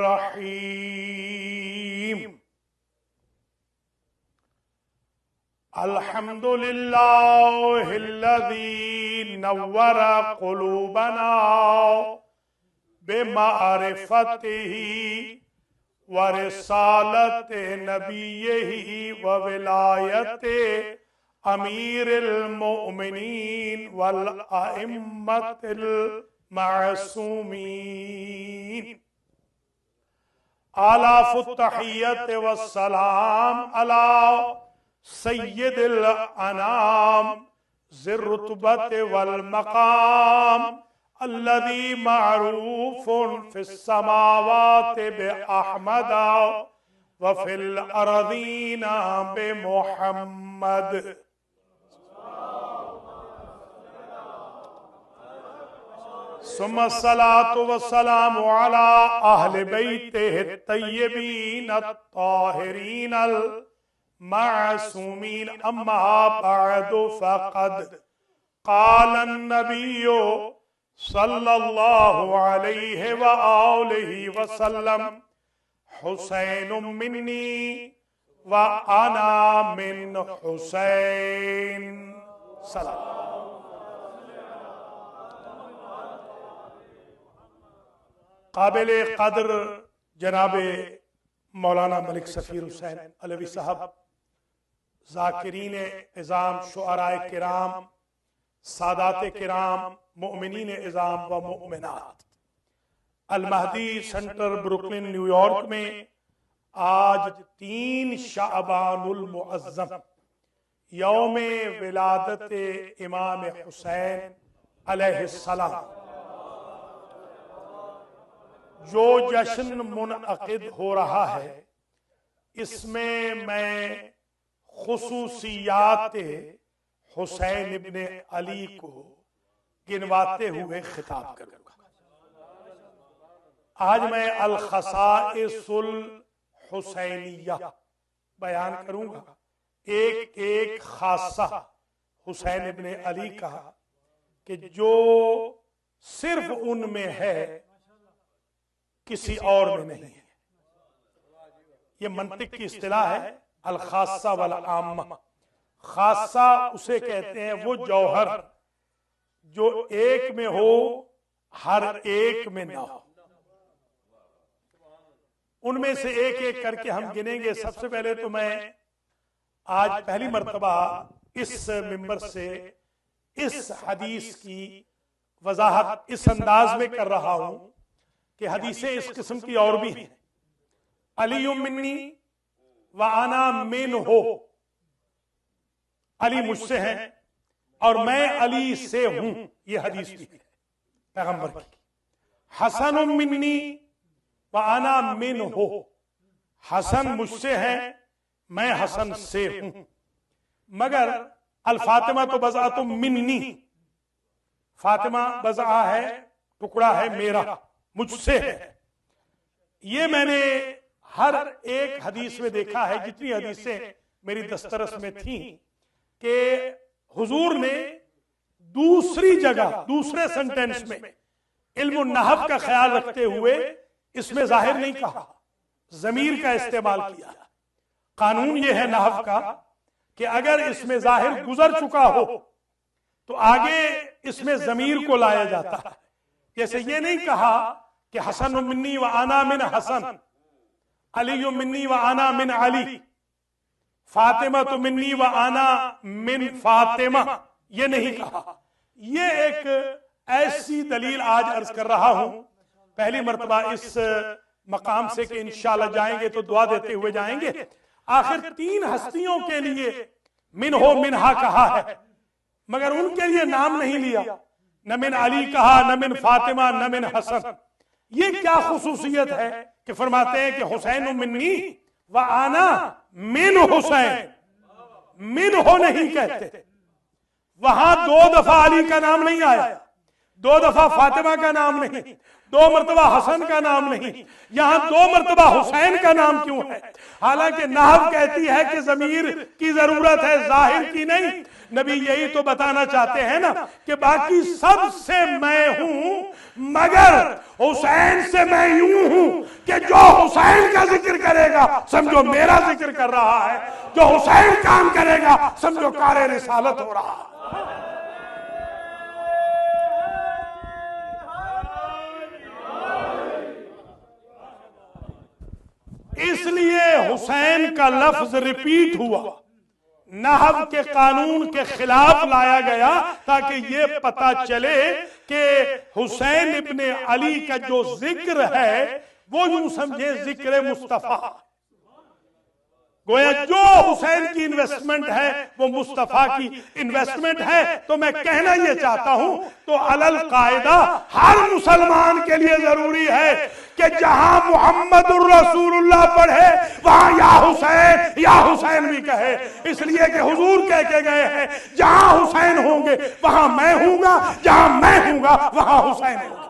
रहीम। अल्हम्दुलिल्लाहिल्लज़ी नव्वरा क़ुलूबना बिमारिफतिही व रिसालति नबिय्यिही व विलायति अमीरिल मुमिनीन वल अइम्मतिल मासूमीन। आलाफुत तहियत व सलाम अला सय्यिदिल अनाम ज़िर्रुतबत वल मकाम अल्लज़ी मअरूफुन फिस समावाति बि अहमदा व फिल अर्ज़ीना बि मुहम्मद। सुम्मा सलातु व सलामु अला अहले बैतिहि तय्यबीन अत्ताहिरीन अल मासूमीन। अम्मा बअदु फ़क़द क़ाला नबिय्यु सल्लल्लाहु अलैहि व आलिहि व सल्लम हुसैनुम मिन्नी व अना मिन हुसैन। सलाम। काबिल कदर जनाबे मौलाना मलिक सफीर हुसैन अलवी साहब, ज़ाकिरीन इज़ाम, शुअराए किराम, सादात किराम, मुमिनीन इज़ाम व मुमिनात, अल महदी सेंटर ब्रुकलिन न्यूयॉर्क में आज 3 शाबानुल मुअज़्ज़म यौमे विलादत इमाम हुसैन अलैहिस्सलाम जो जश्न मुनअक़िद हो रहा है, इसमें मैं खुसूसियात हुसैन इब्ने अली को गिनवाते हुए खिताब करूंगा। आज मैं अल खसाइसुल हुसैनिया बयान करूंगा, एक एक खासा हुसैन इब्ने अली का कि जो सिर्फ उनमें है, किसी और में नहीं है। ये मंतिक की इस्तिलाह है, अल खासा वल आम्मा। खासा उसे कहते हैं वो जौहर जो एक में हो, हर एक में ना हो। उनमें से एक एक करके हम गिनेंगे। सबसे पहले तो मैं आज पहली मर्तबा इस मिंबर से इस हदीस की वजाहत इस अंदाज में कर रहा हूं कि हदीसें इस किस्म की और भी हैं। अली मिन्नी व आना मिन हो, अली मुझसे हैं और मैं अली से हूं, ये हदीस भी है पैगंबर की। हसन मिन्नी व आना मिन हो, हसन मुझसे हैं, मैं हसन से हूं। मगर अल फातिमा तो बज़ा तो मिन्नी, फातिमा बज़ा है, टुकड़ा है मेरा, मुझसे है। ये मैंने हर एक हदीस में देखा है, जितनी हदीसें मेरी दस्तरस में थी, कि हुजूर ने दूसरी जगह दूसरे सेंटेंस में इल्म नहव का ख्याल रखते हुए इसमें जाहिर नहीं कहा, जमीर का इस्तेमाल किया। कानून यह है नहव का कि अगर इसमें जाहिर गुजर चुका हो तो आगे इसमें जमीर को लाया जाता है। जैसे ये नहीं कहा कि हसन मिन्नी व आना मिन हसन, अली मिन्नी व आना मिन अली, फातिमा तो मिन्नी व आना मिन फातिमा, ये नहीं कहा। ये एक ऐसी दलील आज अर्ज कर रहा हूं पहली मर्तबा इस मकाम से कि इंशाअल्लाह जाएंगे तो दुआ देते हुए जाएंगे। आखिर 3 हस्तियों के लिए मिन हो मिनहा कहा है, मगर उनके लिए नाम नहीं लिया, न मिन अली कहा, न मिन फातिमा, न मिन हसन। ये क्या खुसूसियत है कि फरमाते हैं कि हुसैन मिन्नी व आना मिन हुसैन, मिन हो नहीं कहते। वहां 2 दफा अली का नाम नहीं आया, 2 दफा फातिमा का नाम नहीं, 2 मरतबा हसन का नाम नहीं, यहां 2 मरतबा हुसैन का नाम क्यों है? हालांकि नहव कहती है कि जमीर की जरूरत है, जाहिर की नहीं। नबी यही तो बताना चाहते हैं ना कि बाकी सबसे मैं हूं, मगर हुसैन से मैं यूं हूं कि जो हुसैन का जिक्र करेगा समझो मेरा जिक्र कर रहा है, जो हुसैन काम करेगा समझो कारे रिसालत हो रहा है। इसलिए हुसैन का लफ्ज रिपीट हुआ, नहव के कानून के खिलाफ लाया गया ताकि ये पता चले कि हुसैन इब्ने अली का जो जिक्र है वो यूं समझे जिक्र मुस्तफा, गोया जो हुसैन की इन्वेस्टमेंट है वो मुस्तफा की इन्वेस्टमेंट है। तो मैं कहना ये चाहता हूं तो अलल कायदा हर मुसलमान के लिए जरूरी है कि जहां मुहम्मदुर रसूलुल्लाह पढ़े वहां या हुसैन भी कहे, इसलिए कि हुजूर कह के गए हैं जहां हुसैन होंगे वहां मैं हूंगा, जहां मैं हूंगा वहां हुसैन होगा।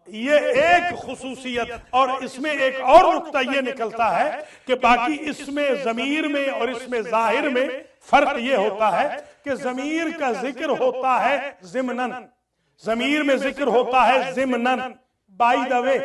ये एक खुसूसियत, और इसमें एक और नुक्ता ये निकलता है कि बाकी इसमें ज़मीर में और इसमें जाहिर में फर्क ये होता है कि ज़मीर का जिक्र होता है ज़िमनन, ज़मीर में जिक्र होता है ज़िमनन बाय द वे,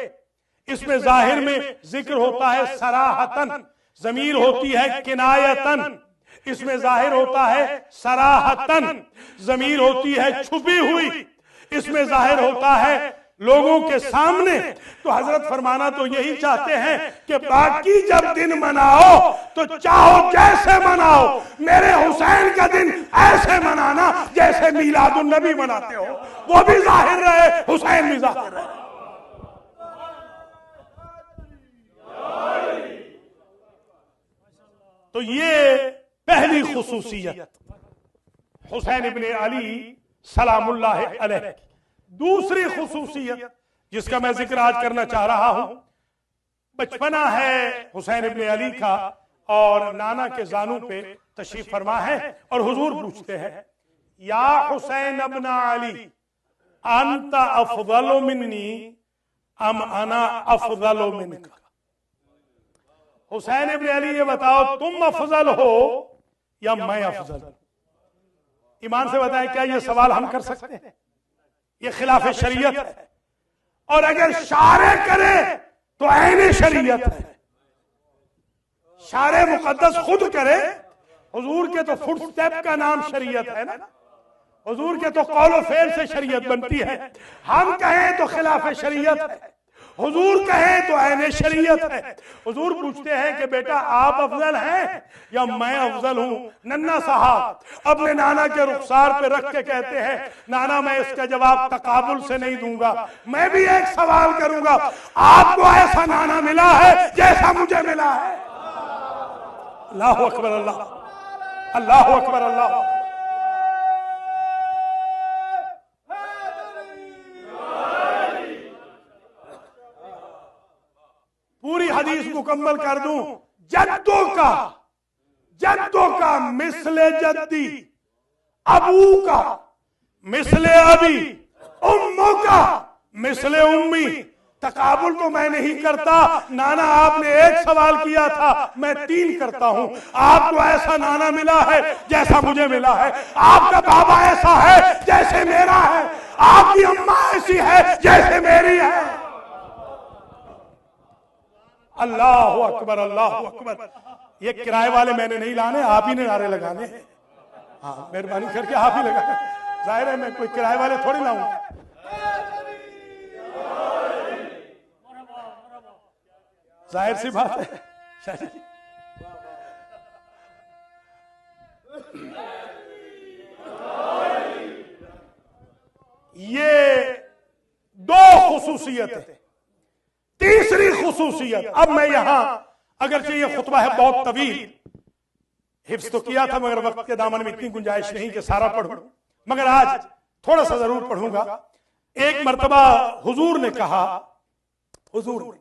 इसमें जाहिर में जिक्र होता है सराहतन, ज़मीर होती है किनायतन, इसमें जाहिर होता है सराहतन, ज़मीर होती है छुपी हुई, इसमें जाहिर होता है लोगों के सामने। तो हजरत फरमाना तो यही चाहते हैं कि बाकी जब दिन मनाओ तो चाहो जैसे मनाओ, मेरे हुसैन का दिन ऐसे मनाना जैसे मीलादुन नबी मनाते हो, वो भी जाहिर रहे, हुसैन भी जाहिर रहे। तो ये पहली खुसूसियत हुसैन इब्ने अली सलामुल्लाह अलैह। दूसरी खुसूसियत जिसका मैं जिक्र आज करना चाह रहा हूं, बचपना है हुसैन इब्ने अली का और नाना के जानू पे तशरीफ फरमा है और हुजूर पूछते हैं या हुसैन इब्न अली अंत अफजल मिन्नी अम अना अफजल मिनका। हुसैन इब्ने अली ये बताओ तुम अफजल हो या मैं अफजल? ईमान से बताएं क्या ये सवाल हम कर सकते हैं? ये खिलाफ शरीयत है, और अगर शारे करे तो ऐने शरीयत है। शारे मुकद्दस खुद करे, हुजूर के तो फुट स्टेप का नाम शरीयत है ना, हुजूर के तो कौलो फेल से शरीयत बनती है। हम कहें तो खिलाफ शरीयत है, हुजूर कहें तो ऐने शरीयत है। हुजूर पूछते हैं कि बेटा आप अफजल हैं या मैं अफजल हूं? नन्ना साहब अपने नाना के रुखसार पे रख के कहते हैं नाना मैं इसका जवाब तकाबुल से नहीं दूंगा, मैं भी एक सवाल करूंगा, आपको ऐसा नाना मिला है जैसा मुझे मिला है? अल्लाह अकबर, अल्लाह अकबर, अल्लाह। पूरी हदीस मुकम्मल कर दूं, जद्दों का मिसले जद्दी, अबू का मिसले अबी, उम्मों का मिसले उम्मी। तकाबुल तो मैं नहीं करता, नाना आपने एक सवाल किया था, मैं 3 करता हूं। आपको ऐसा नाना मिला है जैसा मुझे मिला है, आपका बाबा ऐसा है जैसे मेरा है, आपकी अम्मा ऐसी है जैसे मेरी है। अल्लाह अकबर, अल्लाह अकबर। ये किराए वाले मैंने नहीं लाने, आप ही ने नारे लगाने हैं। हाँ मेहरबानी करके आप ही लगाए, जाहिर है मैं कोई किराए वाले थोड़ी लाऊंगा। जाहिर सी बात है। ये 2 खुसूसियत है। तीसरी खुसूसियत, अब मैं यहां अगरचे ये खुतबा है बहुत तवील, हिफ्ज तो किया था मगर वक्त के दामन में इतनी गुंजाइश नहीं कि सारा पढ़ूं, मगर आज थोड़ा सा जरूर पढ़ूंगा। एक मर्तबा हुजूर ने कहा, हुजूर ने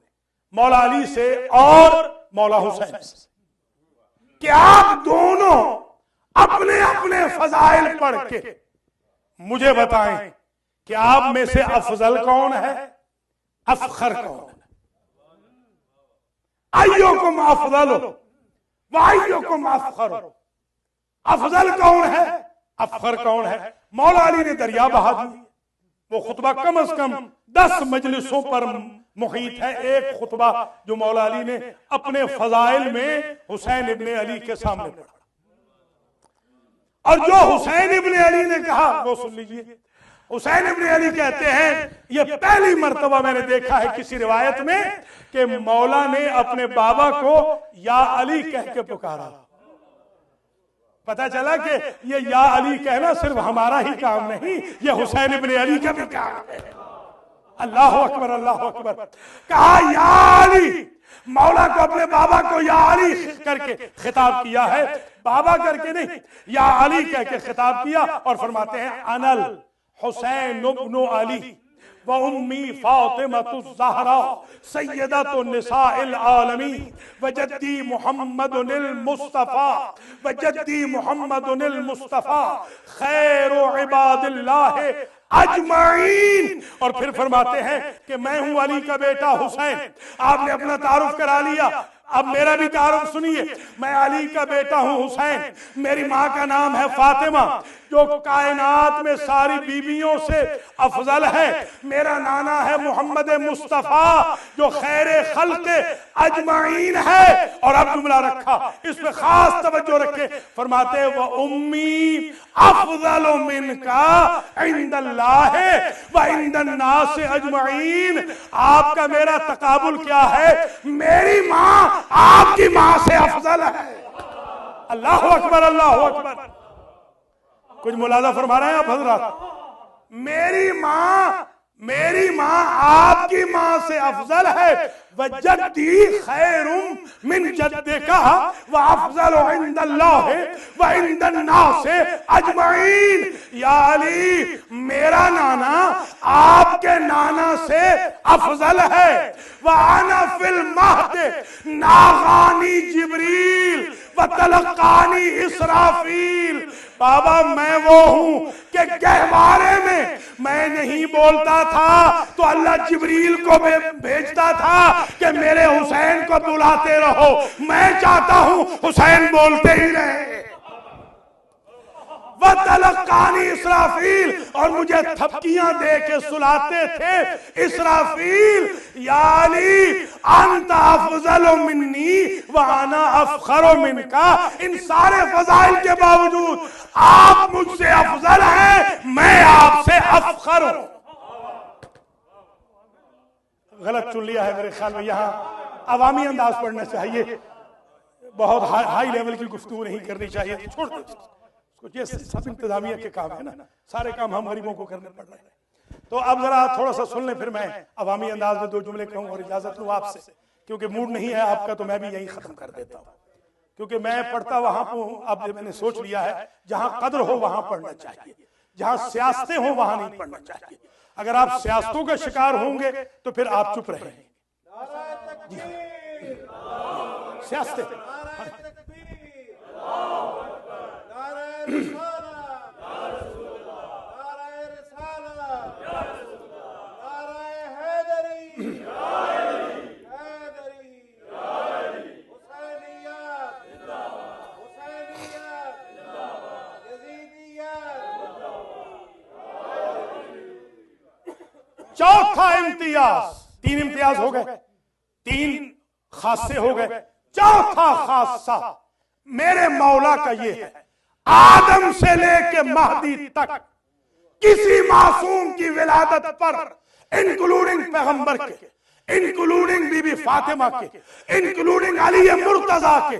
मौला अली से और मौला हुसैन से कि आप दोनों अपने अपने फजाइल पढ़ के मुझे बताएं कि आप में से अफजल कौन है, अफखर कौन है। अय्युकुम अफज़ल व अय्युकुम अफ़ख़र। अफजल कौन है, अफखर कौन है? मौला अली ने दरिया बहा दी। वो खुतबा कम से कम 10 मजलिसों पर मुहीत है। एक खुतबा जो मौला अली ने अपने फजाइल में हुसैन इब्ने अली के सामने पढ़ा, और जो हुसैन इब्ने अली ने कहा वो सुन लीजिए। हुसैन इब्ने अली कहते हैं, ये पहली मर्तबा मैंने देखा है किसी रिवायत में कि मौला ने अपने बाबा को या अली कह के पुकारा। पता चला कि ये या अली कहना सिर्फ हमारा ही काम नहीं, ये हुसैन इब्ने अली का भी काम है। अल्लाह अकबर, अल्लाह अकबर। कहा या अली, मौला को अपने बाबा को या अली करके खिताब किया है, बाबा करके नहीं, या अली कह के खिताब किया। और फरमाते हैं अनल हुसैन इब्नु अली व उम्मी फातिमतु ज़हरा सय्यदतु निसाइल आलमीन व जद्दी मुहम्मदुल मुस्तफा व जद्दी मुहम्मदुल मुस्तफा खैरु इबादिल्लाह अजमाइन। और फिर फरमाते हैं कि मैं हूं अली का बेटा हुसैन। आपने अपना तारुफ करा लिया, अब मेरा भी तारुफ सुनिए। मैं अली का बेटा हूं हुसैन, मेरी माँ का नाम है फातिमा जो कायनात में सारी बीवियों से अफजल है। मेरा नाना है मोहम्मद मुस्तफा जो खैरे खल्क अजमाइन है। और अब जुमला रखा, इस पे खास तवज्जो रखे। फरमाते व उम्मी अफजल मिनका इंदल्लाह व इंदन्नास अजमाइन। आपका मेरा तकाबुल क्या है, मेरी माँ आपकी माँ से अफजल है। अल्लाह अकबर, अल्लाह अकबर। कुछ मुलाजा फरमा रहे हैं आप हजरात? मेरी माँ आपकी माँ से अफजल है। व जद्दी खैरुम मिन जद्दिका व अफजल इंदल्लाह व इंदन्नास अजमाइन। या अली, मेरा नाना आपके नाना से अफजल है। व अना फिल महद नागानी जिब्रील व तलकानी इसराफील। बाबा मैं वो हूं कि गहवारे में मैं नहीं बोलता था तो अल्लाह जिब्रील को भेजता था कि मेरे हुसैन को बुलाते रहो। मैं चाहता हूं हुसैन बोलते ही रहे। वह तलकानी इसराफील, और मुझे थपकियां दे के सुलाते थे इसराफील। या अली अंत अफजल मिन्नी व अना अफखर मिनका। इन सारे फजाइल के बावजूद आप मुझसे अफजल हैं, मैं आपसे अफखर हूं। गलत चुन लिया है मेरे ख्याल में। यहाँ अवामी अंदाज पढ़ना चाहिए, बहुत हाई लेवल की गुफ्तगू नहीं करनी चाहिए। छोड़ दो, ये सब इंतजामिया के काम है ना, सारे काम हम गरीबों को करने पड़ रहे हैं। तो अब जरा थोड़ा सा सुन लें, फिर मैं अवामी अंदाज में 2 जुमले कहूँ और इजाजत लूँ आपसे, क्योंकि मूड नहीं है आपका तो मैं भी यही खत्म कर देता हूँ। क्योंकि मैं पढ़ता वहां पर, अब मैंने सोच लिया है जहां कद्र हो वहां पढ़ना चाहिए, जहां सियासतें हो वहां नहीं पढ़ना चाहिए। अगर आप सियासतों का शिकार होंगे तो फिर आप चुप रहेंगे। सियासतें चौथा इम्तियाज, 3 इम्तियाज हो गए, 3 खासे हो गए। चौथा खासा मेरे मौला का ये है, आदम से लेके महदी तक किसी मासूम की विलादत पर, इंक्लूडिंग पैगंबर के, इंक्लूडिंग बीबी फातिमा के, इंक्लूडिंग अली मुर्तजा के,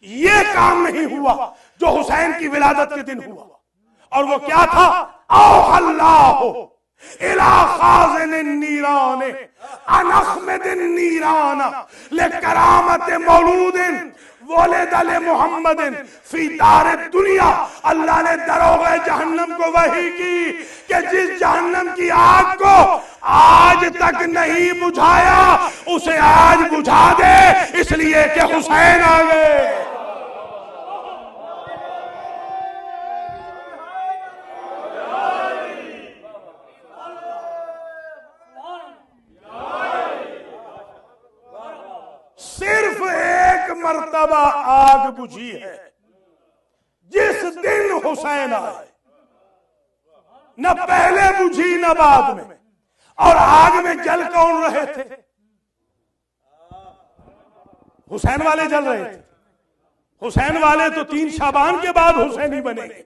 ये काम नहीं हुआ जो हुसैन की विलादत के दिन हुआ। और वो क्या था? औ अल्लाह इला खाज़िन नीरान अनखमद नीराना ले करामत मौलूदिन वलिद ले मुहम्मदिन फी दार दुनिया। अल्लाह ने दरोगे जहन्नम को वही की कि जिस जहन्नम की आग को आज तक नहीं बुझाया उसे आज बुझा दे, इसलिए कि हुसैन आ गए। सिर्फ मर्तबा आग बुझी है जिस दिन हुसैन आए, न पहले बुझी न बाद में। और आग में जल कौन रहे थे? हुसैन वाले जल रहे थे। हुसैन वाले तो 3 शाबान के बाद हुसैनी बनेंगे।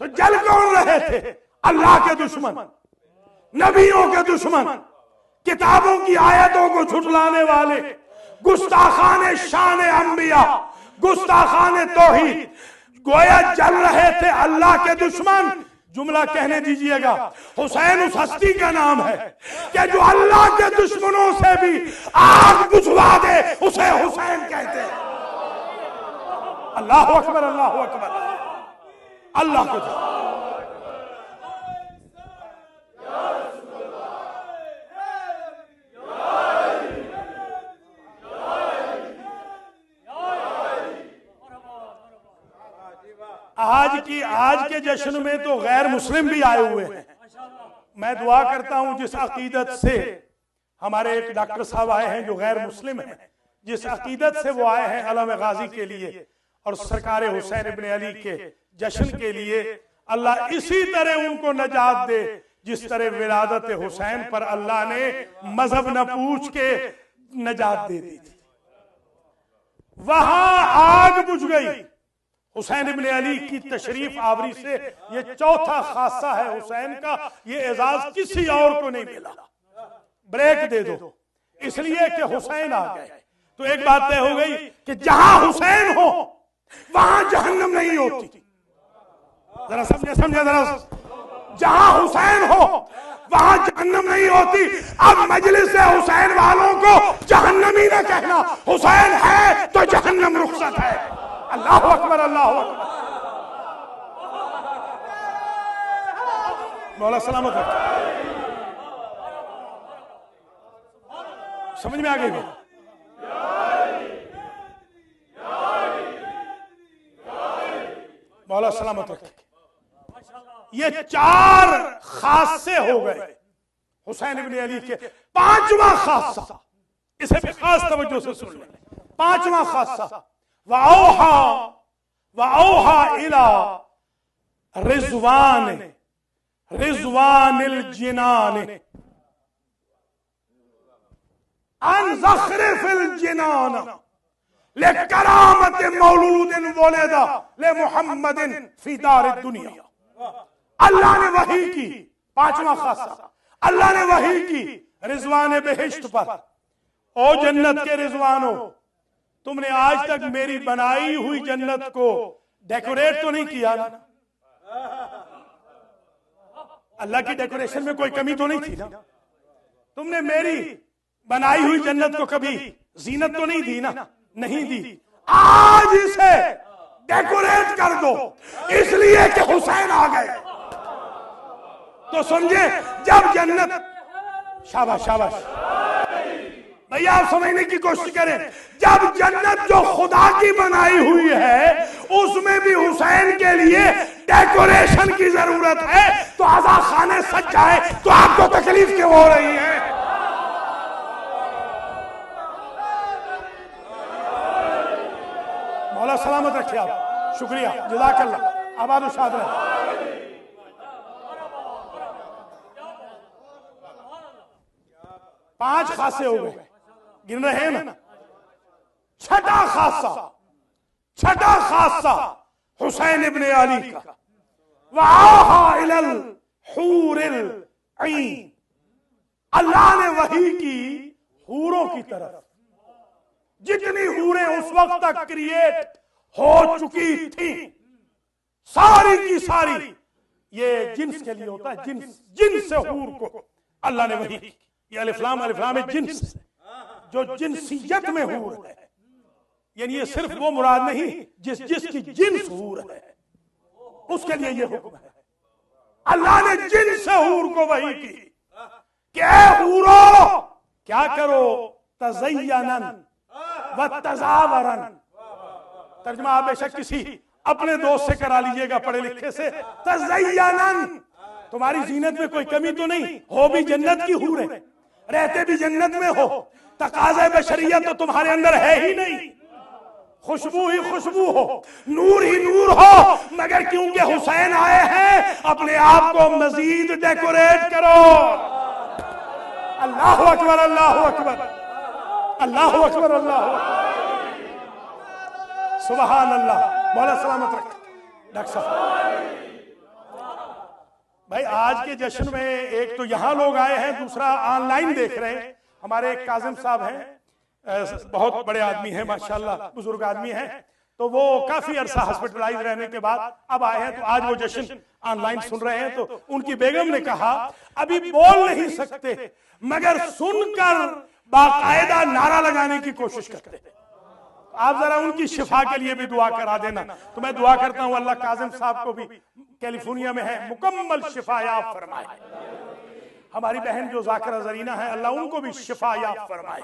तो जल कौन रहे थे? अल्लाह के दुश्मन, नबियों के दुश्मन, किताबों की आयतों को झुठलाने वाले, गुस्ताखाने शान अंबिया, गुस्ताखाने तौहीद, गोया जल रहे थे अल्लाह के दुश्मन। जुमला कहने दीजिएगा, हुसैन उस हस्ती का नाम है कि जो अल्लाह के दुश्मनों से भी आग बुझवा दे, उसे हुसैन कहते हैं। अल्लाह अकबर, अल्लाह अकबर, अल्लाह को। आज के जश्न में तो गैर मुस्लिम भी आए हुए हैं। मैं दुआ करता हूं जिस अकीदत से हमारे एक डॉक्टर साहब आए हैं जो गैर मुस्लिम हैं, जिस अकीदत से वो आए हैं अलम गाजी के लिए और सरकार हुसैन इब्न अली के जश्न के लिए, अल्लाह इसी तरह उनको नजात दे जिस तरह विलादत हुसैन पर अल्लाह ने मजहब न पूछ के नजात दे दी थी। वहां आग बुझ गई। हुसैन इब्न अली की तशरीफ आवरी से ये चौथा खासा है हुसैन का। ये एजाज किसी और को नहीं मिला। ब्रेक दे दो इसलिए कि हुसैन आ गए। तो एक बात तय हो गई कि जहां हुसैन हो वहां जहन्नम नहीं होती। जरा समझे जरा, जहां हुसैन हो वहां जहन्नम नहीं होती। अब मजलिस हुसैन वालों को जहन्नमी न कहना, हुसैन है तो जहन्नम रुखसत है। अल्लाह अकबर, अल्लाह अकबर। मौला सलामत है। समझ में आ गई बात? मौला सलामत रखे। ये 4 खासे हो गए हुसैन इब्न अली के। 5वां खासा, इसे भी खास तवज्जो से सुन लें। 5वां खासा, वऔहा इला रिजवानिल जिनान अन ज़ख़रिफ़िल जिनान लिकरामत मौलूदिन वुलिदा ले मुहम्मदिन फी दारिद दुनिया। अल्लाह ने वही की। 5वां खासा, अल्लाह ने वही की रिजवान बेहिश्त पर। ओ जन्नत के रिजवानो, तुमने आज तक मेरी बनाई हुई जन्नत को डेकोरेट तो नहीं किया ना? अल्लाह की डेकोरेशन में कोई कमी तो नहीं थी ना? तुमने मेरी बनाई हुई जन्नत को कभी जीनत तो नहीं दी ना? नहीं दी। आज इसे डेकोरेट कर दो इसलिए कि हुसैन आ गए। तो समझे, जब जन्नत, शाबाश शाबाश भैया, आप समझने की कोशिश करें। जब जन्नत जो खुदा की बनाई हुई है उसमें भी हुसैन के लिए डेकोरेशन की जरूरत है, तो आजा खाने सज जाए तो आपको तकलीफ क्यों हो रही है? मौला सलामत रखे आप। शुक्रिया, जज़ाकल्लाह, आबाद और शाद रहे। 5 खासे हो गए, गिन रहे हैं ना? 6ठा खासा हुसैन इब्न अली का, वआहा इलल हूरिल ऐन। अल्लाह ने वही की हूरों की तरफ। जितनी हूरें उस वक्त तक क्रिएट हो चुकी थी, सारी की सारी, ये जिन्स के लिए होता है, जिन्स से हूर को अल्लाह ने वही की। ये अलिफ्लाम जिन्स, जो जिन्सियत में हूर है, यानी ये सिर्फ वो मुराद नहीं जिसकी जिन्स हूर है, उसके लिए ये हुक्म है। अल्लाह ने जिन्स से हूर को वही की कि ऐ हूरो, क्या करो? तज़य्यनन व तज़ावरन। तर्जुमा आप बेशक किसी अपने दोस्त से करा लीजिएगा, पढ़े लिखे से। तज़य्यनन, तुम्हारी जीनत में कोई कमी तो नहीं हो, भी जन्नत की हूर है, रहते भी जन्नत में हो, तकाज़े बशरियत तो तुम्हारे अंदर है ही नहीं। खुशबू ही खुशबू हो, नूर ही नूर हो, मगर क्योंकि हुसैन आए हैं अपने आप को मजीद डेकोरेट करो। अल्लाह अकबर, अल्लाह अकबर, अल्लाह अकबर, अल्लाह अकबर, सुभान अल्लाह। मौला सलामत रख डॉक्टर साहब। भाई आज के जश्न में एक तो यहां लोग आए हैं, दूसरा ऑनलाइन देख रहे हैं। हमारे एक काजिम साहब हैं, बहुत बड़े आदमी हैं माशाल्लाह, बुजुर्ग आदमी हैं, तो वो काफी अरसा हॉस्पिटलाइज रहने के बाद अब आए हैं, तो आज वो जश्न ऑनलाइन सुन रहे हैं। तो उनकी बेगम ने कहा अभी बोल नहीं सकते मगर सुनकर बाकायदा नारा लगाने की कोशिश करते हैं। आप जरा उनकी शिफा के लिए भी दुआ करा देना। तो मैं दुआ करता हूं अल्लाह काजिम साहब को भी, कैलिफोर्निया में है, मुकम्मल शिफा याब फरमाए। हमारी बहन जो जाकिरा जरीना है, अल्लाह उनको भी शिफा याब फरमाए।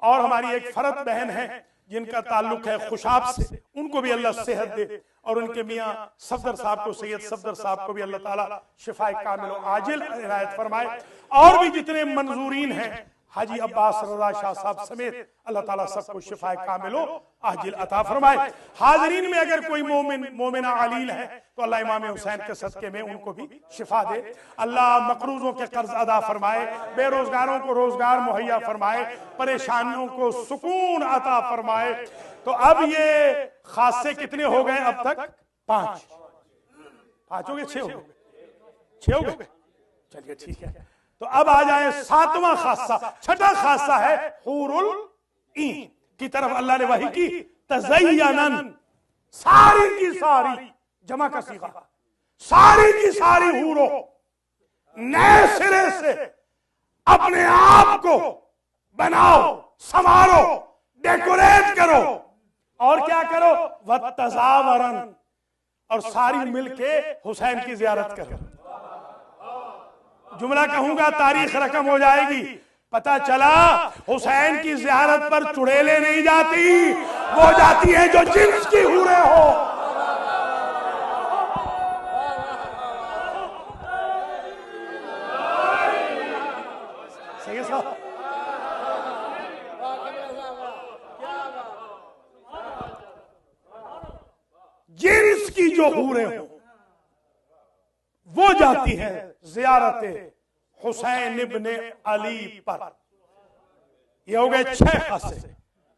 और हमारी एक फरत बहन है जिनका ताल्लुक है खुशाब से, उनको भी अल्लाह सेहत दे। और उनके मियाँ सफदर साहब को, सैयद सफदर साहब को भी अल्लाह ताला शिफाए कामिल आजिल इनायत फरमाए। और भी जितने मंजूरीन हैं, हाजी अब्बास रजा शाह साहब समेत, अल्लाह ताला सबको शिफाए कामिलो आजिल अता फरमाए। हाजरीन में अगर कोई मोमिना अलील है तो अल्लाह इमाम हुसैन के सदके में उनको भी शिफा दे। अल्लाह मकरूजों के कर्ज अदा फरमाए, बेरोजगारों को रोजगार मुहैया फरमाए, परेशानियों को सुकून अता फरमाए। तो अब ये खासे कितने हो गए अब तक? 5 हो गए, 6 हो गए, 6 हो गए। चलिए ठीक है, तो अब आ जाए 7वां खासा। छठा खासा है हूरुल ईन की तरफ अल्लाह ने वही की, तज़य्यनन, सारी की सारी, जमा का सीगा, सारी की सारी हूरों नए सिरे से अपने आप को बनाओ, संवारो, डेकोरेट करो। और क्या करो? वत्तज़ावरन, और सारी मिलके हुसैन की जियारत करो। जुमला कहूंगा तारीख रकम हो जाएगी। पता चला हुसैन की जियारत पर चुड़ैलें नहीं जाती, वो जाती है जो जिन्स की हूरें हो। सही है साहब? जिन्स की जो हूरें हो वो जाती है जियारत हुसैन इब्ने अली पर। ये हो गए 6 खासे।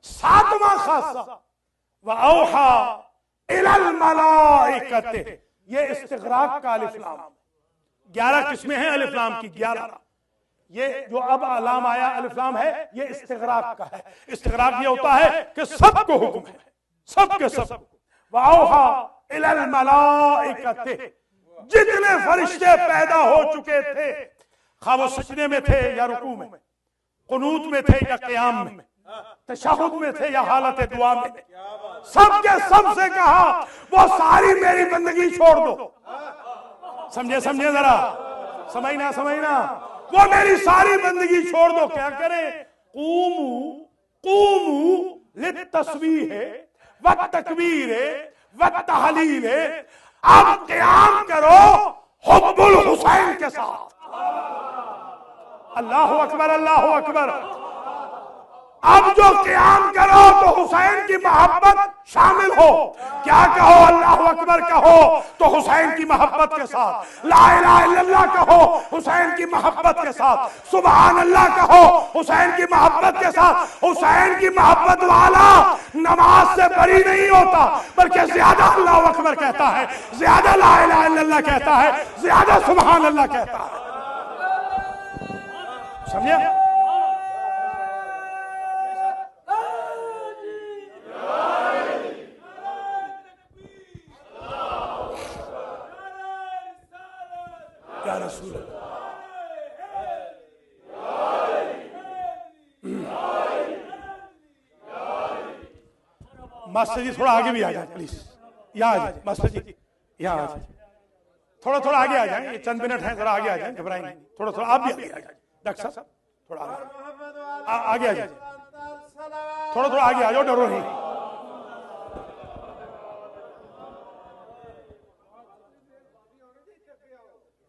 7वां खासा व औहा इलल मलाइकते, ये इस्तिग़राक़ का अलिफ लाम। 11 किस्में हैं अलिफ लाम की, 11। ये जो अब लाम आया अलिफ लाम है, ये इस्तिग़राक़ का है। इस्तिग़राक़ ये होता है कि सबको हुक्म है, सबके सब। व औहा इलल मलाइकते, जितने फरिश्ते पैदा हो चुके थे, खा वो सजदे में थे या रुकू में, कुनूत में थे या क़याम में, तशहुद में थे या हालत दुआ में, सबके सब से कहा वो सारी मेरी बंदगी छोड़ दो। समझे जरा, समझना, वो मेरी सारी बंदगी छोड़ दो। क्या करें? क़ूमू लित्तस्बीह व तकबीर व तहलील, अब क़याम करो हुब्बुल हुसैन के साथ। अल्लाह अकबर, अल्लाह अकबर। अब जो क़याम करो तो हुसैन की मोहब्बत शामिल हो। क्या कहो? अल्लाह अकबर कहो तो हुसैन की मोहब्बत के साथ, ला इलाहा इल्लल्लाह कहो हुसैन की मोहब्बत के साथ, सुभान अल्लाह कहो हुसैन की मोहब्बत के साथ। हुसैन की मोहब्बत वाला नमाज से बरी नहीं होता, बल्कि ज्यादा अल्लाह अकबर कहता है, ज्यादा ला इलाहा इल्लल्लाह कहता है, ज्यादा सुभान अल्लाह कहता है। समझे? या रसूल मास्टर जी थोड़ा आगे भी आ जाए प्लीज। यहाँ आ जाए मास्टर जी, यहाँ आ जाए, थोड़ा आगे आ जाए। ये चंद मिनट है, जरा आगे आ जाए, घबराएं नहीं। थोड़ा आप भी आगे आ जाए डॉक्टर साहब, थोड़ा आगे आ जाए, थोड़ा आगे आ जाओ, डरो नहीं।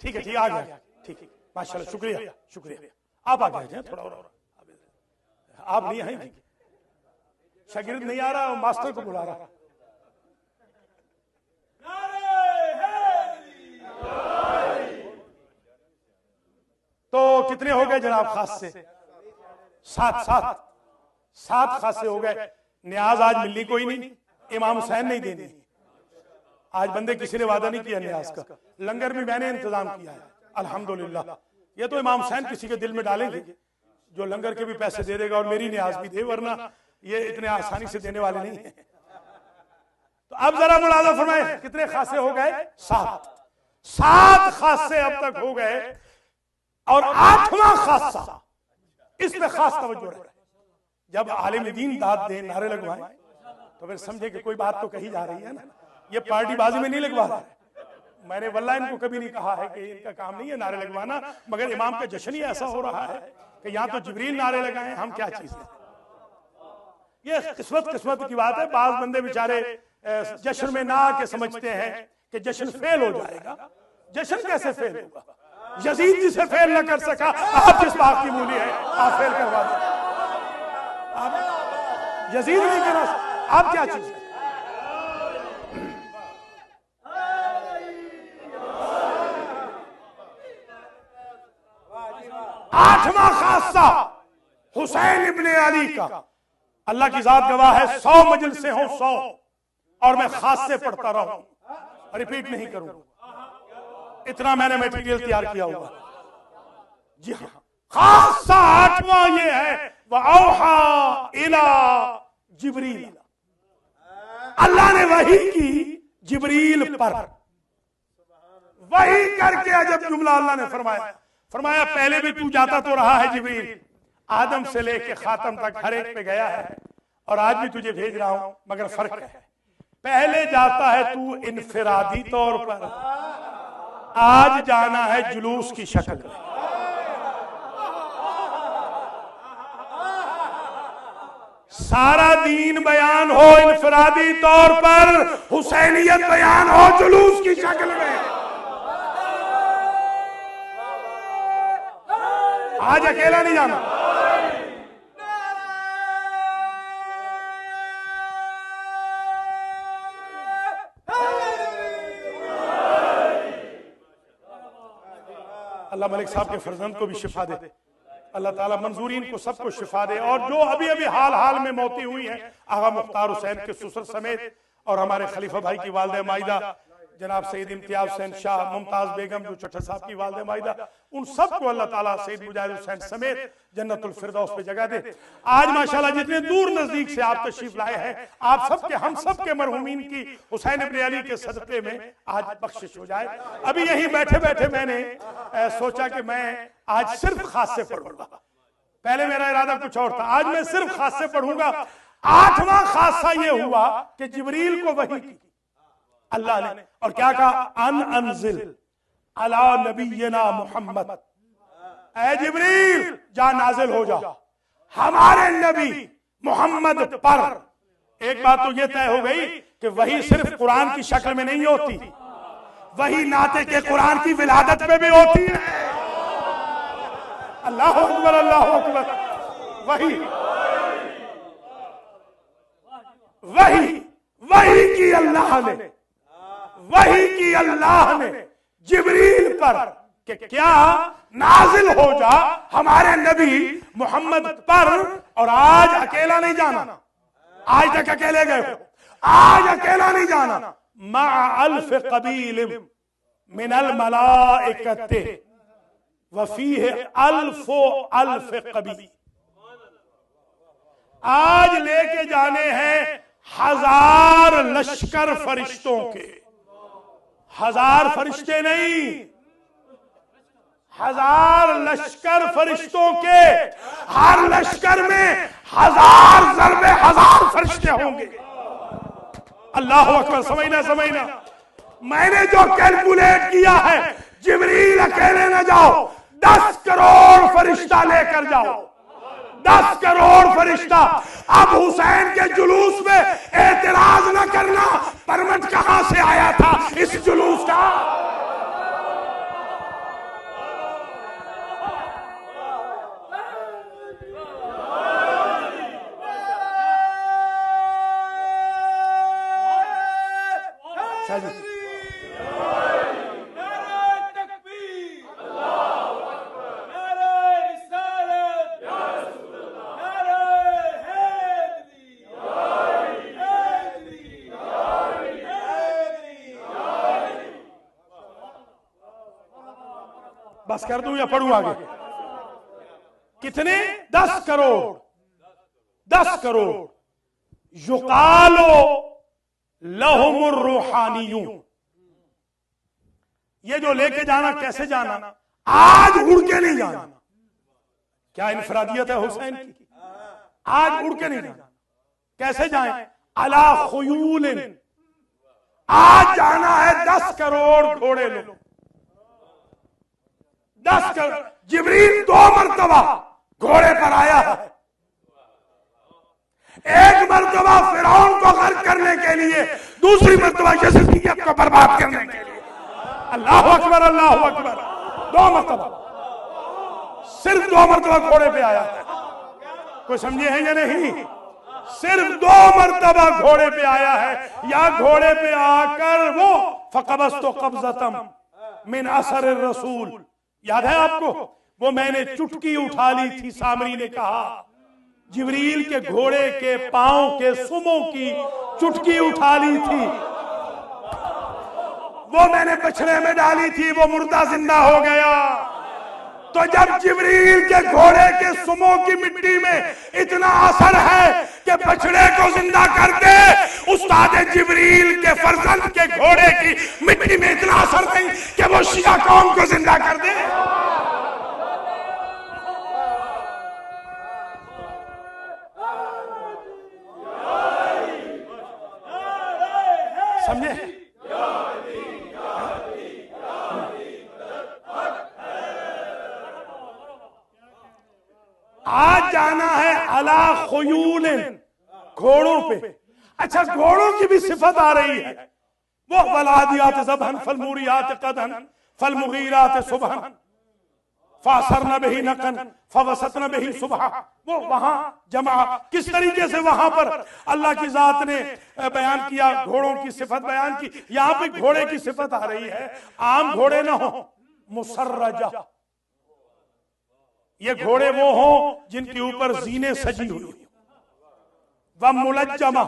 ठीक है, आ गया, ठीक है, माशाल्लाह, शुक्रिया। आप आगे आ जाए, थोड़ा और आप नहीं आएंगे। शागिर्द नहीं आ रहा, मास्टर को बुला रहा। तो कितने हो गए जनाब खास से? सात खासे हो गए। न्याज आज मिलनी कोई नहीं, इमाम हुसैन नहीं देनी। आज बंदे किसी ने वादा नहीं किया न्याज का। लंगर भी मैंने इंतजाम किया है अल्हम्दुलिल्लाह। ये तो इमाम हुसैन किसी के दिल में डालेंगे जो लंगर के भी पैसे दे देगा और मेरी न्याज भी दे, वरना ये इतने आसानी से देने वाले नहीं है। तो अब जरा मुलाजा फरमाए कितने खासे हो गए? 7 खासे अब तक हो गए और 8वां खासा, इस पे खास तवज्जो रहे। जब आलिम दीन दाद दे, नारे लगवाएं, तो फिर समझे कि कोई बात तो कही जा रही है ना। ये पार्टी बाजी में नहीं लगवा रहा है। मैंने वल्लाह इनको कभी नहीं कहा है कि इनका काम नहीं है नारे लगवाना, मगर इमाम का जश्न ही ऐसा हो रहा है कि यहाँ तो जिब्रील नारे लगाए, हम क्या चीज है। ये किस्मत की बात है। बाज बंदे बेचारे जश्न में ना आके समझते हैं कि जश्न फेल हो जाएगा। जश्न कैसे फेल होगा? यजीद जिसे फेल न कर सका, आप किस बात की मूली है आप फेल करवा दो। आप यजीद नहीं करा, आप क्या चीज है? आठवां खासा हुसैन इब्ने अली का। अल्लाह की जात गवाह है, 100 मजलिसें हो 100 और मैं खास से पढ़ता रहूं, रिपीट नहीं करूंगा। इतना मैंने मटेरियल तैयार किया हुआ। जी हाँ, खासा 8वां ये है, वऔहा इला जिब्रील। अल्लाह ने वही की जिब्रील पर। वही करके अजब जुमला अल्लाह ने फरमाया पहले भी तू जाता तो रहा है जिब्रील, आदम से लेके खातम तक हर एक पे गया है और आज भी तुझे भेज रहा हूं, मगर फर्क है पहले जाता है तू इनफिरादी तौर पर, आज जाना है जुलूस की शक्ल में। सारा दीन बयान हो इनफिरादी तौर पर, हुसैनियत बयान हो जुलूस की शक्ल में। आज अकेला नहीं जाना। अल्लाह मलिक साहब के फर्जंद को भी शिफा दे, अल्लाह ताला मंजूरीन को सबको शिफा दे। और जो अभी अभी हाल में मौतें हुई हैं, आगा मुख्तार हुसैन के ससुर समेत और हमारे खलीफा भाई की वालिदा माइदा जनाब सईद इम्तियाज हुसैन शाह, मुमताज बेगम जो चट्टा साहब की वालिदा माइदा, उन सबको अल्लाह ताला सईद मुजाहिद हुसैन समेत जन्नतुल फिरदौस पे जगह दे। आज माशाल्लाह जितने दूर नजदीक से आप तशरीफ लाए हैं, आप सबके हम सबके मरहूमीन की हुसैन इब्ने अली के सदक़े में आज बख्शिश हो जाए। अभी यहीं बैठे बैठे मैंने सोचा कि मैं आज सिर्फ खास से पढ़ूंगा। पहले मेरा इरादा कुछ और था, आज मैं सिर्फ खास से पढ़ूंगा। 8वां खासा ये हुआ कि जिब्रील को वही की अल्लाह ने, और क्या कहा, अनजिल अला नबीना मुहम्मद, ऐ जिब्रील जा नाजिल हो जा हमारे नबी मोहम्मद पर। एक बात तो ये तय हो गई कि वही सिर्फ कुरान की शक्ल में नहीं होती, वही नाते के कुरान की विलादत में भी होती है। अल्लाह अकबर, अल्लाह अकबर। वही की अल्लाह ने जिब्रील पर कि क्या नाजिल हो जा हमारे नबी मोहम्मद पर। और आज अकेला नहीं जाना, आज तक अकेले गए हो, आज अकेला नहीं जाना। मा अल्फ कबील मिनल मलाइकते वफीह अल्फो अल्फ कबील। आज लेके जाने हैं 1000 लश्कर फरिश्तों के। 1000 फरिश्ते नहीं, 1000 लश्कर फरिश्तों के। हर लश्कर में 1000 ज़रबे 1000 फरिश्ते होंगे। अल्लाह अकबर। समझना मैंने जो कैलकुलेट किया है, जिब्रील अकेले न जाओ, 10 करोड़ फरिश्ता लेकर जाओ, 10 करोड़ फरिश्ता। अब हुसैन के जुलूस में एतराज न करना, परमट कहां से आया था इस जुलूस का। बस कर दूं या पढ़ूं आगे? कितने? 10 करोड़। 10 करोड़। युकालो लहुमुर रूहानियून। ये जो लेके जाना, कैसे जाना? आज उड़ के नहीं जाना। क्या इनफरादियत है हुसैन की? आज उड़ के नहीं जाना। कैसे जाएं? अला खुयूलिन। आज जाना है 10 करोड़ घोड़े लो। 10 करोड़। जिब्रील 2 मरतबा घोड़े पर आया है। एक मरतबा फिरौन को गर्क करने के लिए, दूसरी मरतबा यज़ीदियत को बर्बाद करने के लिए। अल्लाह अकबर, अल्लाह अकबर। 2 मरतबा, सिर्फ 2 मरतबा घोड़े पे आया है। कोई समझे हैं या नहीं? सिर्फ 2 मरतबा घोड़े पे आया है। या घोड़े पे आकर वो फकबस्तो कब्ज़तम मिन असर रसूल, याद है आपको? वो मैंने चुटकी उठा ली थी। सामरी ने कहा जिब्रील के घोड़े के पांव के सुमों की चुटकी उठा ली थी, वो मैंने बछड़े में डाली थी, वो मुर्दा जिंदा हो गया। तो जब जिब्रील के घोड़े के सुमों की मिट्टी में इतना असर है कि बछड़े को जिंदा करके, उस्ताद जिब्रील के फर्जंद के घोड़े की मिट्टी में इतना असर नहीं कि वो शिया कौम को जिंदा कर दे। समझे? आज जाना है अला खुयूलिन, घोड़ों पे। अच्छा, घोड़ों की भी सिफत आ रही है। वो वलादियात ज़बहन फलमुरियात क़दहन फलमुगीरात सुबहन फासरन बिही नक़न फवसतन बिही सुबह। वो वहां जमा किस तरीके से वहां पर अल्लाह की जात ने बयान किया, घोड़ों की सिफत बयान की। यहां पे घोड़े की सिफत आ रही है। आम घोड़े ना हो, मुसर्रजा। ये घोड़े वो हों जिनके ऊपर जीने सजी हुई, व मुलज्जमा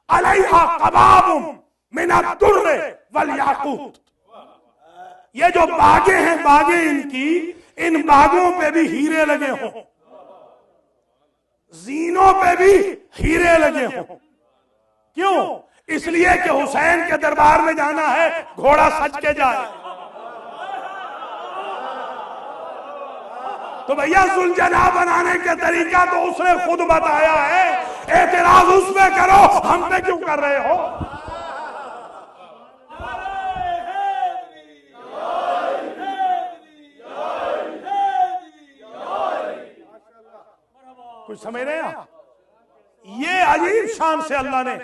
अलैहा क़बाबुम मिन अद्दुर्र वल याक़ूत। ये जो बागे हैं, बागे इनकी, इन बागों पे भी हीरे लगे हों, जीनों पे भी हीरे लगे हों। क्यों? इसलिए कि हुसैन के दरबार में जाना है, घोड़ा सज के जाए। तो भैया जुल्जना बनाने का तरीका तो उसने खुद बताया है, एतराज उसमें करो, हम पे क्यों कर रहे हो? कुछ समझ रहे हैं? ये अजीब शान से अल्लाह ने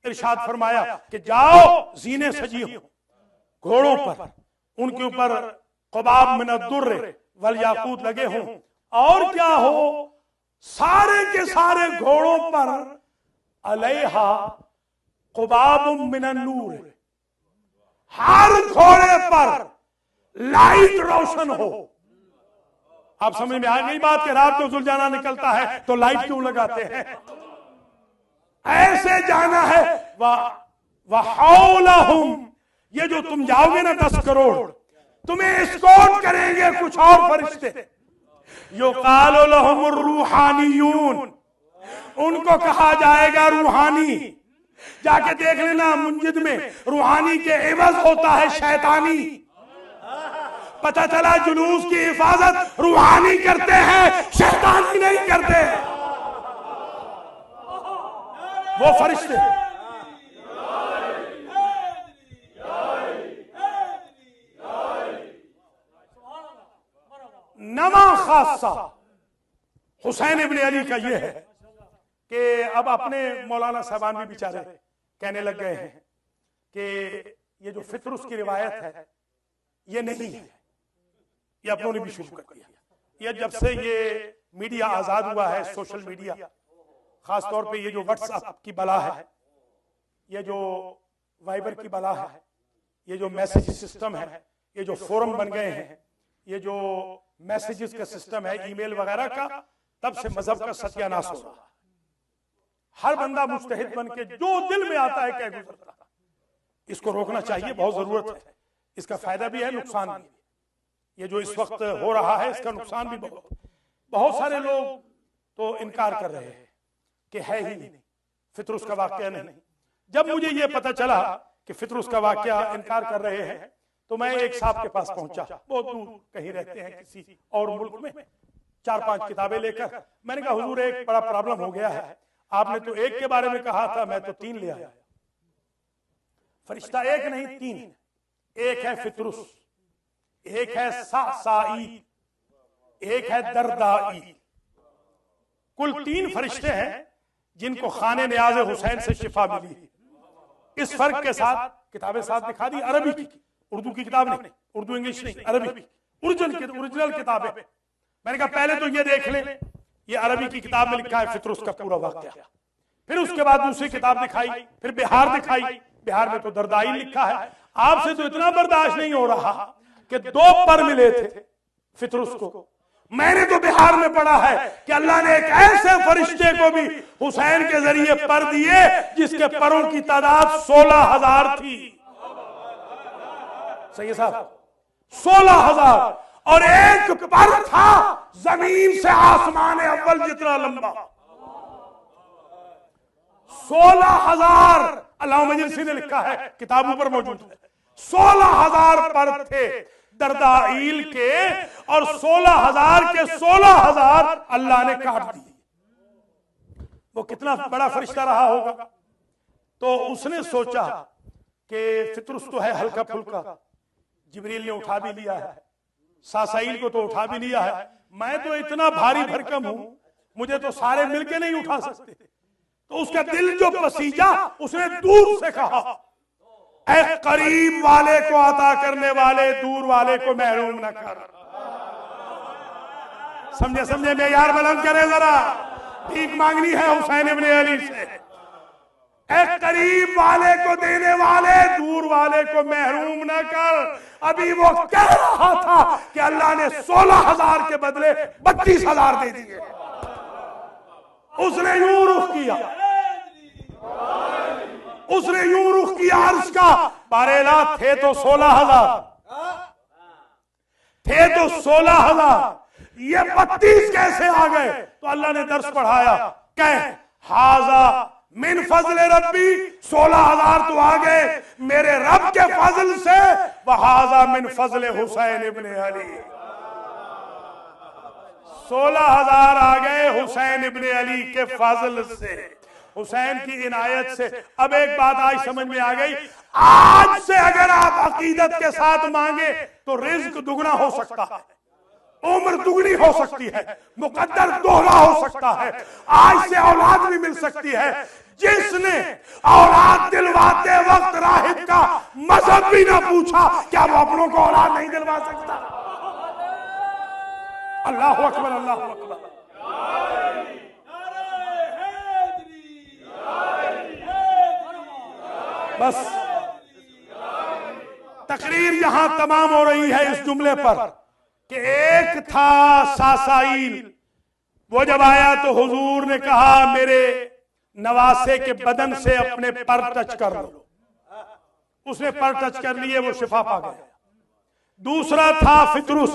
इरशाद फरमाया कि जाओ, जीने सजी हो घोड़ों पर, उनके ऊपर क़बाब मिन अद्दुर्र वल याक़ूत लगे हों। और क्या हो? सारे के सारे घोड़ों पर अलैहा क़बाबुम मिन अन्नूर, हर घोड़े पर लाइट रोशन हो। आप समझ में आ गई बात कि रात को जुल्जाना निकलता है तो लाइट क्यों लगाते हैं? ऐसे जाना है। वहौलहुम, ये जो तुम जाओगे ना 10 करोड़, तुम्हें एस्कॉर्ट करेंगे कुछ और फरिश्ते। युकालु लहुमुर रूहानियून, उनको कहा जाएगा रूहानी। जाके देख लेना मुंजिद में, रूहानी के एवज होता है शैतानी। पता चला जुलूस की हिफाजत रूहानी करते हैं, शैतानी नहीं करते वो फरिश्ते। नमा खासा हुसैन इब्न अली का यह है कि अब अपने मौलाना साहबान भी बेचारे कहने लग गए हैं कि ये जो फितरुस की रिवायत है ये नहीं है, ये अपनों ने भी शुरू कर दिया। ये जब से ये मीडिया आजाद हुआ है, सोशल मीडिया, खास तौर पे ये जो व्हाट्सएप की बला है, ये जो वाइबर की बला है, ये जो मैसेज सिस्टम है, ये जो फोरम बन गए हैं, ये जो मैसेजेस का सिस्टम है, ईमेल वगैरह का, तब से मजहब का सत्यानाश हो रहा है। हर बंदा मुज्तहिद बन के जो दिल में आता है कह गुजरता है। इसको रोकना चाहिए, बहुत जरूरत है। इसका फायदा भी है, नुकसान भी है। ये जो इस वक्त हो रहा है इसका नुकसान भी बहुत सारे लोग तो इनकार कर रहे हैं कि है ही नहीं, फितरुस का वाकया नहीं। जब मुझे ये पता चला कि फितरुस का वाकया इनकार कर रहे हैं तो मैं एक साहब के पास पहुंचा, बहुत दूर कहीं रहते हैं किसी और मुल्क में, 4-5 किताबें लेकर। मैंने कहा हुजूर एक बड़ा प्रॉब्लम हो गया है, आपने तो एक के बारे में कहा था, मैं तो 3 ले आया। फरिश्ता एक नहीं 3, एक है फितरुस, एक है साई, एक है दरदाई। कुल 3 फरिश्ते हैं जिनको खाने नियाज़ हुसैन से शिफा मिली। इस फर्क के साथ किताबें साथ दिखा दी, अरबी की, उर्दू की किताब नहीं, उर्दू इंग्लिश नहीं, अरबी ओरिजिनल किताबें। मैंने कहा पहले तो ये देख लें, ये अरबी की किताब में लिखा है फितरुस का पूरा वाकया। फिर उसके बाद दूसरी किताब दिखाई, फिर बिहार दिखाई, बिहार में तो दरदाई लिखा है। आपसे तो इतना बर्दाश्त नहीं हो रहा कि 2 पर मिले थे फितरुस को। मैंने तो बिहार में पढ़ा है कि अल्लाह ने एक ऐसे फरिश्ते को भी हुसैन के जरिए पर दिए जिसके परों की तादाद 16,000 थी। सही है साहब, 16,000, और एक पर था जमीन से आसमान अव्वल जितना लंबा। 16,000 अल्लाह मजलिसी ने लिखा है, किताबों पर मौजूद है। 16,000 पर थे दरदाईल के, और 16,000 के 16,000 अल्लाह ने काट दिए। वो कितना बड़ा फरिश्ता रहा होगा। तो उसने सोचा कि फितरुस तो है हल्का फुल्का, जिब्रील ने उठा भी लिया है, सासाइल को तो उठा भी लिया है, मैं तो इतना भारी भरकम हूं, मुझे तो सारे मिलके नहीं उठा सकते। तो उसका दिल जो पसीजा, उसने दूर से कहा, ऐ करीब वाले को अता करने वाले, दूर वाले को महरूम न कर। समझे मेयार बुलंद करे जरा, भीख मांगनी है हुसैन इब्ने अली से। ऐ करीब वाले को देने वाले, दूर वाले को महरूम न कर। अभी वो कह रहा था कि अल्लाह ने 16,000 के बदले 32,000 दे दिए। उसने यूं रुख किया, उसने यूं रुख किया अर्श का, बारेला थे तो 16,000, थे तो 16,000, ये 32 कैसे आ गए? तो अल्लाह ने दर्स पढ़ाया, कह हाजा मिन फजल रब्बी, 16,000 तो आ गए मेरे रब के फजल से, वहाजा मिन फजल हुसैन इब्ने अली, 16,000 आ गए हुसैन इब्ने अली के फजल से, हुसैन की इनायत से। अब एक बात आज समझ में आ गई, आज से अगर आप अकीदत के साथ मांगे तो रिज्क दुगना हो सकता है, उम्र दुगनी हो सकती है, मुकद्दर दोहरा हो सकता है, आज से औलाद भी मिल सकती है। जिसने औलाद दिलवाते वक्त राहिब का मजहब भी ना पूछा, क्या वो अपनों को औलाद नहीं दिलवा सकता? अल्लाह अकबर, अल्लाह अकबर। बस तकरीर यहां तमाम हो रही है इस जुमले पर कि एक था सासाइल, वो जब आया तो हुजूर ने कहा मेरे नवासे के बदन से अपने पर टच कर लो। उसने पर टच कर लिए, वो शिफा पा गया। दूसरा था फितरुस,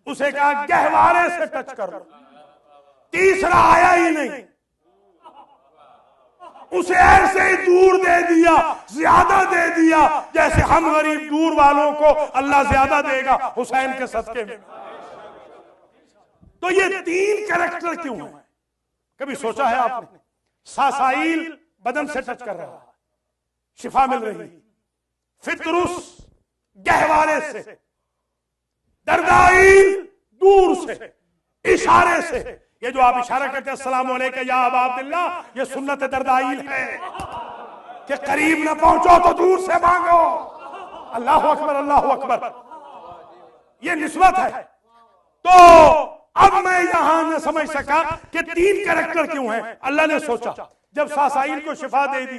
उसे कहा गहवारे से टच कर लो। तीसरा आया ही नहीं, उसे ऐसे ही दूर दे दिया, ज्यादा दे दिया, जैसे हम गरीब दूर वालों को अल्लाह ज्यादा देगा हुसैन के सदके में। तो ये 3 कैरेक्टर क्यों है? कभी सोचा है आपने? सासाइल बदन से टच कर रहा है, शिफा मिल रही, फितरुस गहवारे से, दरदाइल दूर से, इशारे से। ये जो आप इशारा करते हैं अस्सलाम वालेकुम या अबा अब्दुल्ला, ये सुन्नत दरदाइल है कि करीब न पहुंचो तो दूर से मांगो। अल्लाह अकबर, अल्लाह अकबर, ये निस्बत है। तो अब मैं यहां न समझ सका कि 3 कैरेक्टर क्यों हैं। अल्लाह ने सोचा, जब सासाइल को शिफा दे दी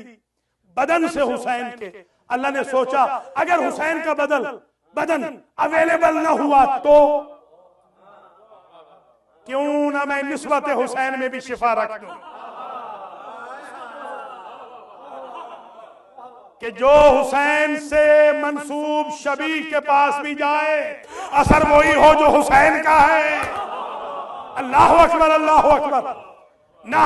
बदन से हुसैन के, अल्लाह ने सोचा अगर हुसैन का बदन अवेलेबल न हुआ तो क्यों ना मैं निस्बत हुसैन में भी शिफा रख दूं। कि जो हुसैन से मंसूब शबी के पास भी जाए असर वही हो जो हुसैन का है। अल्लाह अकबर, अल्लाह अकबर। ना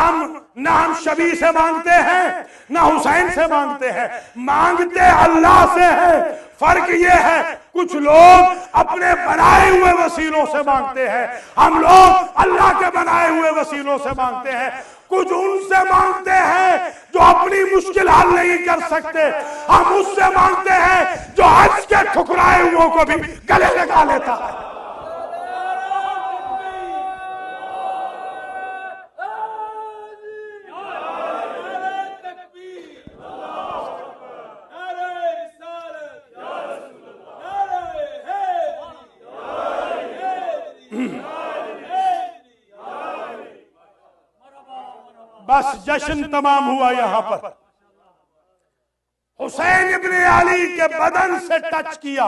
हम शबी से मांगते हैं ना हुसैन से मांगते हैं, मांगते अल्लाह से है। फर्क ये है कुछ लोग अपने बनाए हुए वसीलों से मांगते हैं, हम लोग अल्लाह के बनाए हुए वसीलों से मांगते हैं। कुछ उनसे मांगते हैं जो अपनी मुश्किल हल नहीं कर सकते, हम उससे मांगते हैं जो हज के ठुकराए हुओं को भी गले लगा लेता है। बस जश्न तमाम हुआ। यहां पर हुसैन इब्ने अली के बदन से टच किया,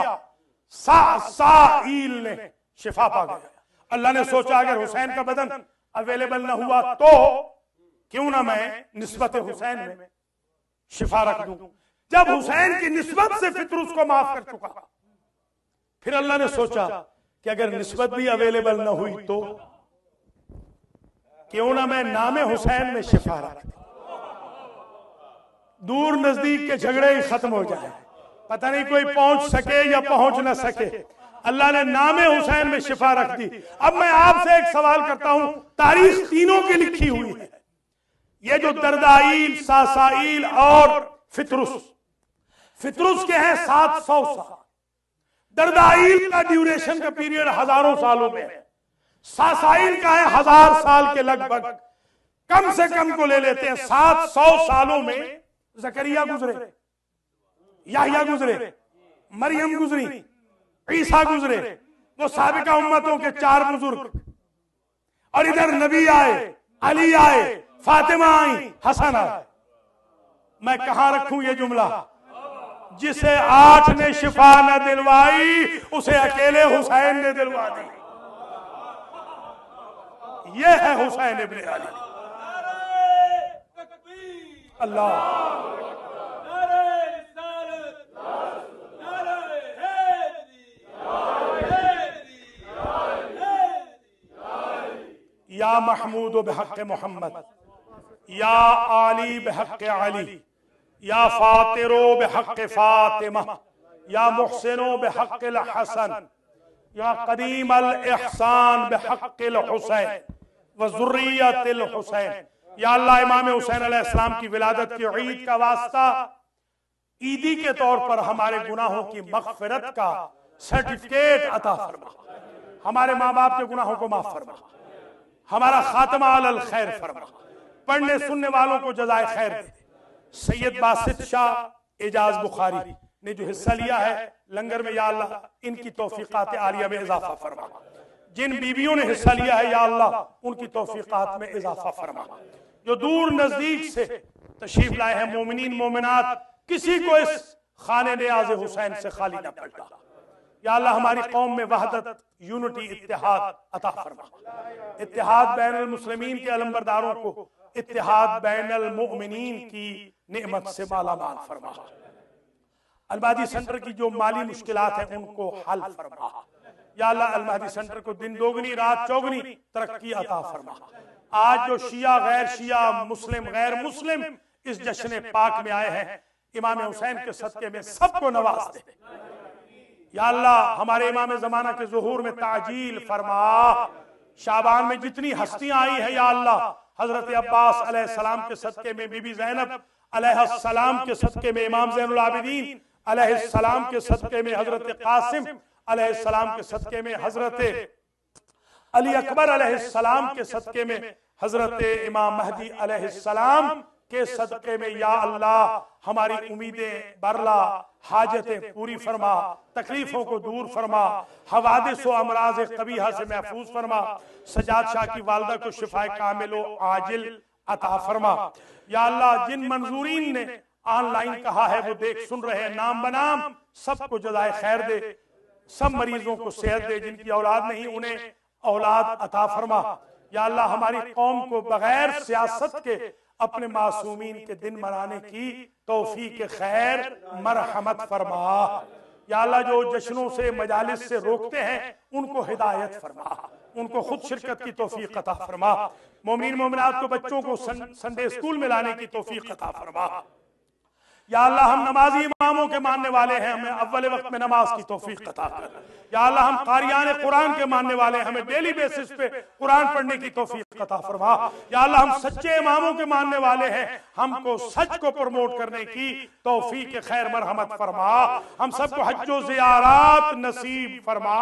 साइल ने शिफा पा गया। अल्लाह ने सोचा अगर हुसैन का बदन अवेलेबल ना हुआ तो क्यों ना मैं निस्बत हुसैन में शिफा रख दूं। जब हुसैन की निस्बत से फितरुस को माफ कर चुका, फिर अल्लाह ने सोचा कि अगर निस्बत भी अवेलेबल ना हुई तो क्यों ना मैं नामे हुसैन में शिफा रख दूं। दूर नजदीक के झगड़े ही खत्म हो जाए, पता नहीं कोई पहुंच सके या पहुंच ना सके। अल्लाह ने नामे हुसैन में शिफा रख दी। अब मैं आपसे एक सवाल करता हूं, तारीख तीनों की लिखी हुई है। ये जो दर्दाइल, सासाइल और फितरुस के हैं 700 साल। दर्दाइल का ड्यूरेशन का पीरियड हजारों सालों में है, सासाइल का है 1000 साल के लगभग। कम से कम को ले लेते हैं 700 सालों में जकरिया गुजरे, याहिया गुजरे, मरियम गुजरी, ईसा गुजरे, वो साबिका उम्मतों के 4 बुजुर्ग, और इधर नबी आए, अली आए, फातिमा आई, हसन आए। मैं कहां रखूं ये जुमला? जिसे 8 ने शिफा न दिलवाई उसे अकेले हुसैन ने दिलवा दी। ये है हुसैन इब्ने अली। अल्लाह या महमूद बहक़ मोहम्मद, या आली बहक़ अली, या फातिरो बहक़ फातिमा, या मुहसिनो बहक़ हसन, या कदीम अल इहसान बहक़ हुसैन व ज़ुर्रियतिल हुसैन। या अल्लाह इमाम हुसैन अलैहिस्सलाम की विलादत की ईद का वास्ता ईदी के तौर पर हमारे गुनाहों की मग़फ़िरत का सर्टिफिकेट अता फरमा, हमारे माँ बाप के गुनाहों को माफ फरमा, हमारा खात्मा अलल खैर फरमा, पढ़ने सुनने वालों को जज़ाए खैर दे। सैयद बासित शाह एजाज बुखारी ने जो हिस्सा लिया है लंगर में, या अल्लाह इनकी तौफीकात आलिया में इजाफा फरमा। जिन बीवियों ने हिस्सा लिया है या अल्लाह उनकी तौफीकात में इजाफा फरमा। जो दूर नजदीक से तशरीफ लाए हैं मोमिनीन मोमिनात, किसी को इस खाने नियाज़ हुसैन से खाली न पड़ता। या अल्लाह हमारी कौम में वहदत, यूनिटी, इत्तेहाद अता फरमा। इत्तेहाद बैनुल मुस्लिमीन के अलमबरदारों को इत्तेहाद बैनुल मुमिनीन की नेमत से मालामाल फरमा। अलमहदी सेंटर की जो माली मुश्किलात हैं उनको हल फरमा। या अल्लाह अलमहदी सेंटर को दिन दोगुनी रात चौगुनी तरक्की अता फरमा। आज जो शिया गैर शिया, मुस्लिम गैर मुस्लिम इस जश्न पाक में आए हैं, इमाम हुसैन के सदके में सबको नवाज दे। या अल्लाह हमारे इमाम ज़माना के ज़ुहूर में ताजील फरमा। शाबान में जितनी हस्तियां आई है या अल्लाह, हजरत अब्बास अलैहिस्सलाम के सदके में बीबी ज़ैनब अलैहिस्सलाम के सदके में इमाम ज़ैनुल आबिदीन अलैहिस्सलाम के सदके में हजरत कासिम अलैहिस्सलाम के सदके में हजरत अली अकबर अलैहिस्सलाम के सदके में हजरत इमाम महदी अलैहिस्सलाम के सदके में या अल्लाह हमारी उम्मीदें बरला, हाजतें पूरी फरमा, तकलीफों को दूर फरमा, हवादिस व अमराज कबीहा से महफूज फरमा। सजाद शाह की वालदा को शिफाए कामिल व आजिल अता फरमा। या अल्लाह जिन मंजूरीन ने ऑनलाइन कहा है वो देख सुन रहे हैं, नाम बनाम सबको जज़ाए खैर दे, सब मरीजों को सेहत दे, जिनकी औलाद नहीं उन्हें औलाद अता फरमा। या अल्लाह हमारी कौम को बगैर सियासत के अपने मासूमीन के दिन मनाने की तौफीक खैर मरहमत फरमा। या अल्लाह जो जश्नों से मजालिस से रोकते हैं उनको हिदायत फरमा, उनको खुद शिरकत की तौफीक अता फरमा। मोमिनीन मोमिनात को बच्चों को संडे स्कूल में लाने की तौफीक अता फरमा। या अल्लाह हम नमाजी इमामों के मानने वाले हैं, हमें अव्वल वक्त में नमाज की तौफीक अता कर। या अल्लाह हम कारियान कुरान के मानने वाले हैं, हमें डेली बेसिस पे कुरान पढ़ने की तौफीक अता फरमा। या अल्लाह हम सच्चे इमामों के मानने वाले हैं, हमको सच को प्रमोट करने की तौफीक खैर मरहमत फरमा। हम सबको हज्जो ज़ियारत नसीब फरमा।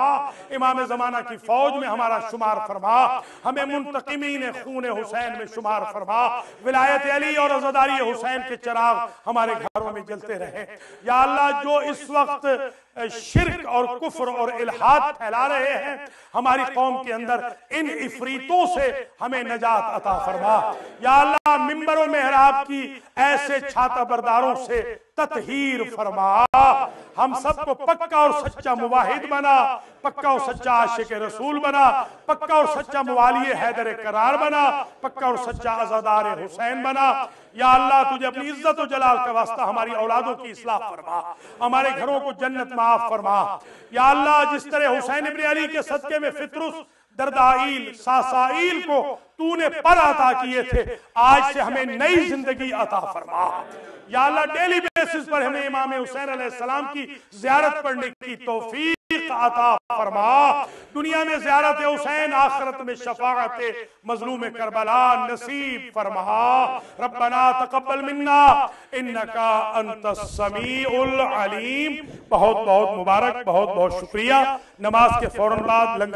इमाम ज़माना की फौज में हमारा शुमार फरमा। हमें मुंतकिमीन खून हुसैन में शुमार फरमा। विलायत अली और अज़ादारी हुसैन के चिराग हमारे घरों में जलते रहे। या अल्लाह जो इस वक्त शिर्क और कुफ्र और इल्हाद फैला रहे हैं हमारी कौम के अंदर, इन इफरीतों से हमें नजात अता फरमा। या अल्लाह मिंबर और मेहराब की ऐसे छाता बरदारों से ततहीर फरमा। हम सबको पक्का और सच्चा मुवाहिद बना, पक्का और सच्चा आशिक रसूल बना, पक्का और सच्चा मुवाली हैदर करार बना, पक्का और सच्चा अज़ादार हुसैन बना। या अल्लाह तुझे अपनी इज्जत और जलाल का वास्ता हमारी औलादों की इस्लाह फरमा, हमारे घरों को जन्नत माफ फरमा। या अल्लाह जिस तरह हुसैन इब्न अली के सदके में फितरुस दरदाईल सासाईल को तूने पर अता किए थे, आज से हमें नई जिंदगी अता फरमा। या अल्लाह डेली बेसिस पर हमें इमाम हुसैन अलैहिस्सलाम की ज़ियारत पढ़ने की तौफीक अता फरमा। दुनिया में ज़ियारत हुसैन, आखिरत में शफाअत मज़लूम करबला नसीब फरमा। रब्बना तक़ब्बल मिन्ना इन्नका अंतस समीउल अलीम। बहुत बहुत मुबारक, बहुत बहुत शुक्रिया। नमाज के फौरन बाद लंगर